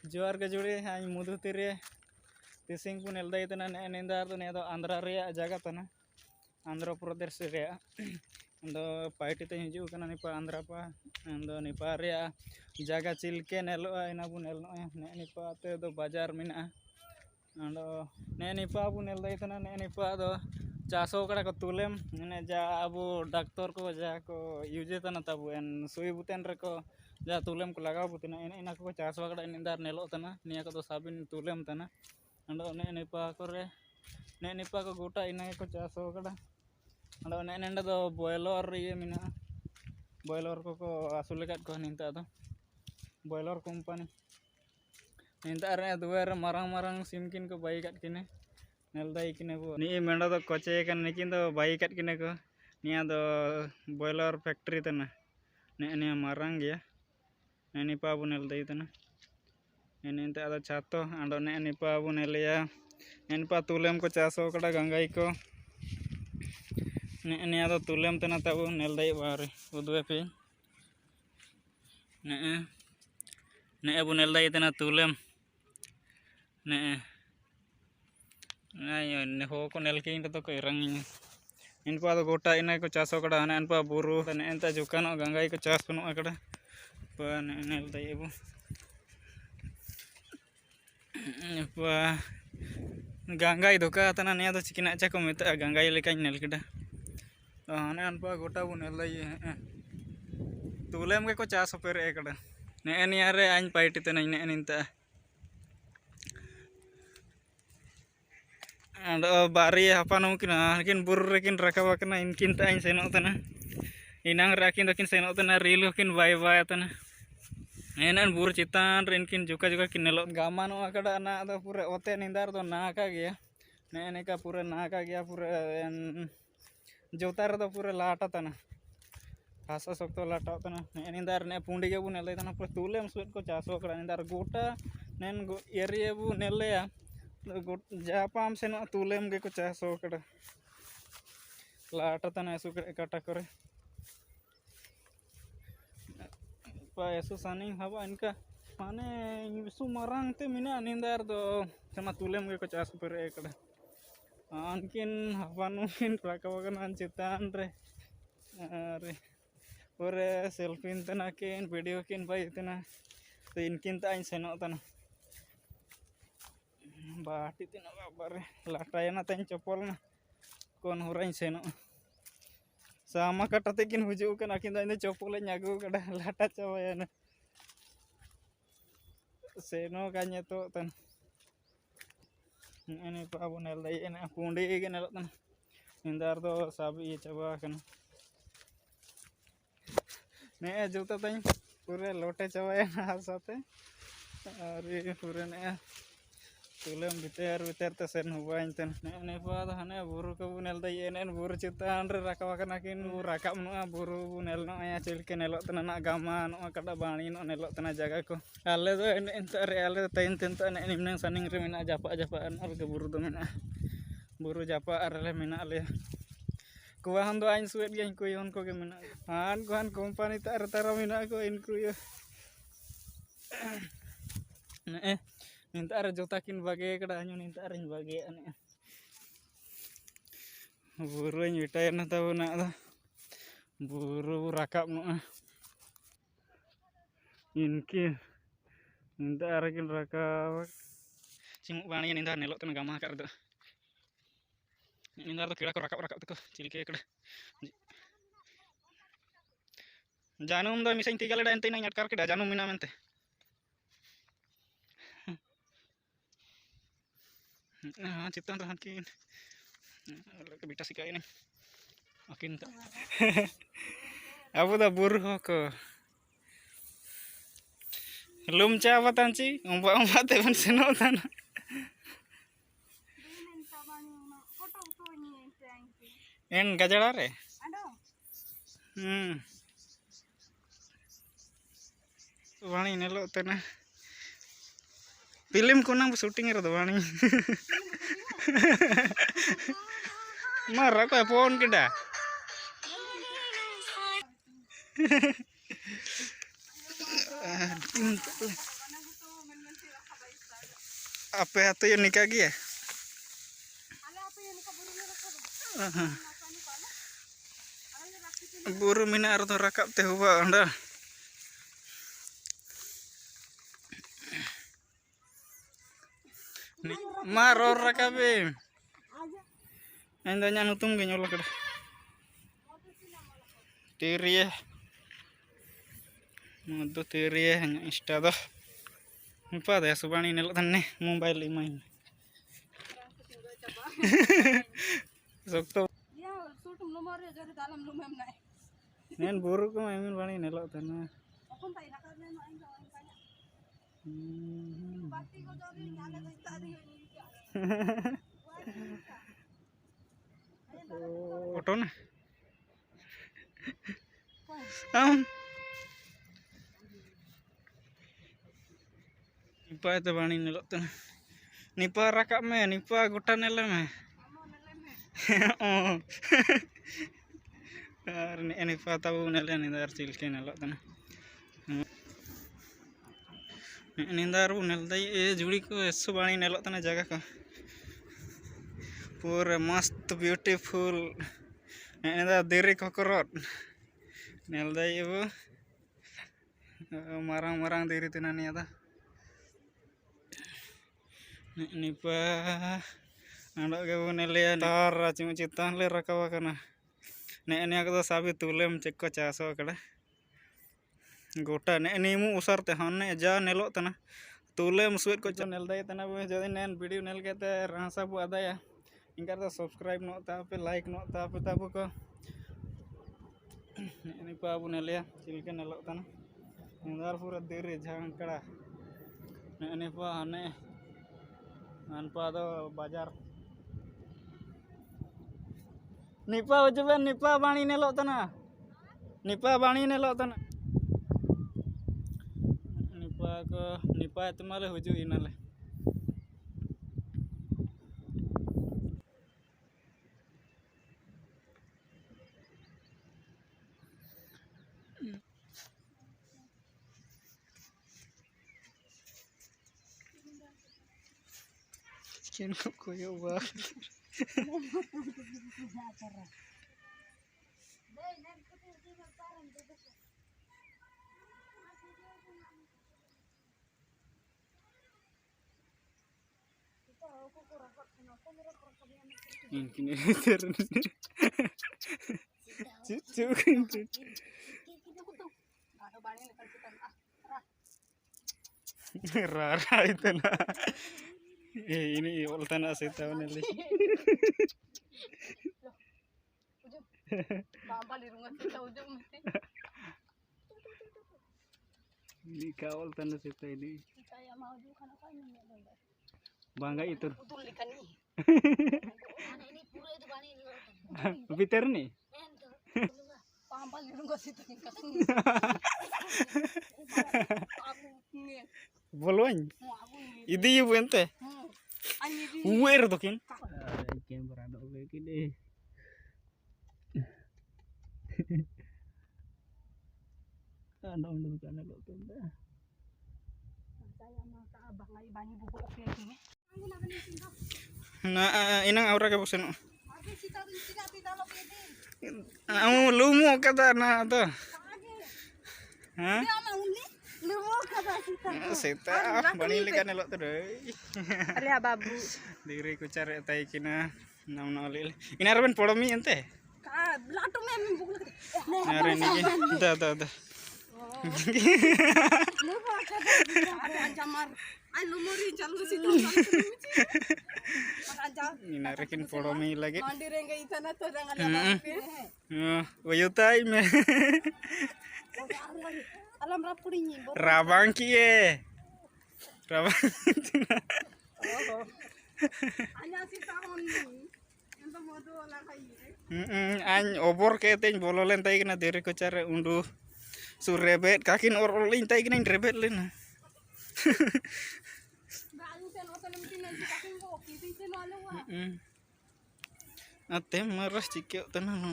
जोहार के जुड़े हाँ मुदुतिरे तिसिंग को नेलदा इतना ने निंदार तो ने दो आंध्रा रे जगह तना आंध्र प्रदेश रे दो पार्टी ते हिजू कना निपा आंध्रा पा दो निपा रे जगह चिलके नेलो इना बु नेल ने निपा ते दो बाजार मिना अंडो ने निपा बु नेलदा इतना ने निपा दो चासो कड़ा को तुलेम ने जा अब डॉक्टर को जा को यूजे तना तबु एन सुई बुतेन रे को जा तुलेम को लगाव बुतना इन को चास वगड़ा निंदार नेलो तना निया को साबिन तुलेम तना अंडो ने निपा करे ने निपा को गोटा इन को चास वगड़ा अंडो ने नेंडा दो बॉयलर ये मिना बॉयलर को आसुलेकात को निंता दो बॉयलर कंपनी निंता रे दुआर मारंग मारंग सिमकिन को बाई काट किने नेलदा इकिने बो नी मेंडा दो कोचे कन निकिन दो बाई काट किने को निया दो बॉयलर फैक्ट्री तना ने मारंग गया ने निपा बु नेलदा इतना नेंता आदा छातो अंडो ने निपा बु नेलिया निपा तुलेम को चासो कड़ा गंगाई को ने आदा तुलेम तना तबु नेलदा बारे उदवे पे ने अबु नेलदा इतना तुलेम ने हो को नेल के तो को रंग इनपा दो गोटा इन को चासो कड़ा ने इनपा बुरु ने एंता जुकानो गंगाई को चास पनो कड़ा पा ने नेलदा इबु पा गंगाई धोका तना ने तो चिकिना चा को मेता गंगाई लेका नेल केडा ने अनपा गोटा बु नेलदा तुलेम के को चास पेरे कड़ा ने निया रे आइन पार्टी तना ने निंता अंडो बारी हपानो किना किन बुरु रेकिन रकाबा कना इनकिन ताइन सेनो तना इनांग राकिन दकिन सेनो तना रील किन बाय बाय तना एनन बुरु चितान रे इनकिन जुका जुका किन नेलो गामानो अकड़ा ना दो पूरे ओते निंदार दो नाका गया ने का पूरे नाका गया पूरे जोतार दो पूरे लाटा तना हासा सोक्तो लाटा तना ने निंदार ने पुंडी के बु नेले तना पूरे तुलेम सुट को चासो कड़ा निंदार गोटा नेन एरिया बु नेलेया जापाम से ना तुलेम के को चासो कड़ा लाटा तना ऐसु काटा करे पा ऐसु सानी हवा इनका माने सु मरंग ते मिना निंदार दो समा तुलेम के को चासो पर कड़ा अनकिन हवानु किन राकावगन चितान रे अरे पूरे सेल्फिन तना किन वीडियो किन बाई तना तो इनकिन ताइन सेनो तना बाटी tina बारे लाटायना ताइन चपल ना कोन होराइन सेनो sama kata tekin huju kan akin ini copole nyagu kada lata cawayana seno kanya to tan ini pabu nelda ini pundi ke nelot tan indar do sabi coba kan ne juta tan pure lote cawayana sate ari pure ne तुलेम बितेर ते सेन हुबाइन तन ने पाद हने बुरु को नेलदा येनेन बुरु चितान रे राकावा कना किन राकाब नुआ बुरु नेल नो या चिलके नेलो तना ना गामा नो कड़ा बाणी नो नेलो तना जगह को आले दो एंता रे आले तैन तेंता ने निमनंग सनिंग रे मेना जापा जापा अर के बुरु दो मेना बुरु जापा अर ले मेना ले कुआ हम दो आइन सुएट गे को योन को के मेना हान कोन कंपनी तार तारा मेना को इनको यो ने निंता रे जोता किन बागे कड़ा हन्यो निंता रे बागे अने बुरु मिटाय ना तब ना दो बुरु राकाब नो इनकी निंता रे किन राकाब चिमuk बाणी निंदा नेलो तना गामा का दो निंदा तो केड़ा को राकाब राकाब तको चिलके कड़ा जानूम दो मिसाइन तिगालेडा एंते ना अटकार केड़ा जानूम मिना मेनते हाँ चित्तान रहा किन बेटा सिकाई नहीं अकिन तो अब दा बुरु को लुमचा बतांची उम्बा उम्बा ते बन सेनो थाना एन गजड़ा रे वाणी नेलो तना फिल्म को ना शूटिंग रे दवानी मार को phone Kheda apa atau yang nikah ya? Buru mina arto rakap teh huwa anda. Maror rakabe. Anda nyanutung ge nyolok dah. Tiri Madu tiri hanya insta dah. Apa dah subani nelok tanne mobile imain. Sokto. Ya, sutum nomor ya jadi dalam lumem nai. Nen buru ko emin bani nelok tanne. Okon tai nakar ne main kawan kanya. Pasti ko jadi nyale tai tadi ini. Oto na. Nipa itu bani nelok tanne. Nipa rakap me, nipa gotan nele me. Oh. Ini tahu nela nindar cilke nelok tanah. Nindar bu nel day judi ko subani nelok tanah jaga ko. Pura mast beautiful. Nindar diri kokorot. Nel day bu marang diri tinani ada. Ini pa anak ke bu nelian tar cuma citan le rakawa kana. Ini aku tuh sabi tulem cek ko caso kada gota ini mu usar teh hanne ja nelok tanah tulem suet ko channel day tanah bu jadi nen video nel kete rasa bu ada ya ingkar tuh subscribe no tapi like no tapi ko ini pa bu nel ya cilke nelok tanah ngar pura diri jang kada ini pa hanne anpa do bazar Nipa ujuban nipa bani nelok tanah. Nipa bani nelok tanah. Nipa itu malah huju inale. Kian kok koyo ba. Mungkin ini turun. Cucu rara itu nah. Ini ultan asih tahu nih. Ini kawal tanah sita ini. Bangga itu. Peter nih. Bolong. Ini ibu ente. Where tokin? Kian berada oke kini. Ano kana lo tanda. Nah, inang aura ke bosan. Lumu kata na to. Hah? Sita bani likan elok tu deh. Alia babu. Diri ku cari tai kina nam nolil. Ini arban podomi ente. Lato mem bukul. Hari ini dah. Lupa kata jamar. Ay lumuri jalu situ. Ini narikin podomi lagi. Mandi rengga itana to jangan lihat. Wayutai me. Alam rapurinya. Rabang kie. Rabang. Anya si tahun ni. Ento modo la kai. An obor ke teñ bololen tay kena diri ko care undu surebet kakin orolin tay kena rebet len. Atem marah cikek tenan.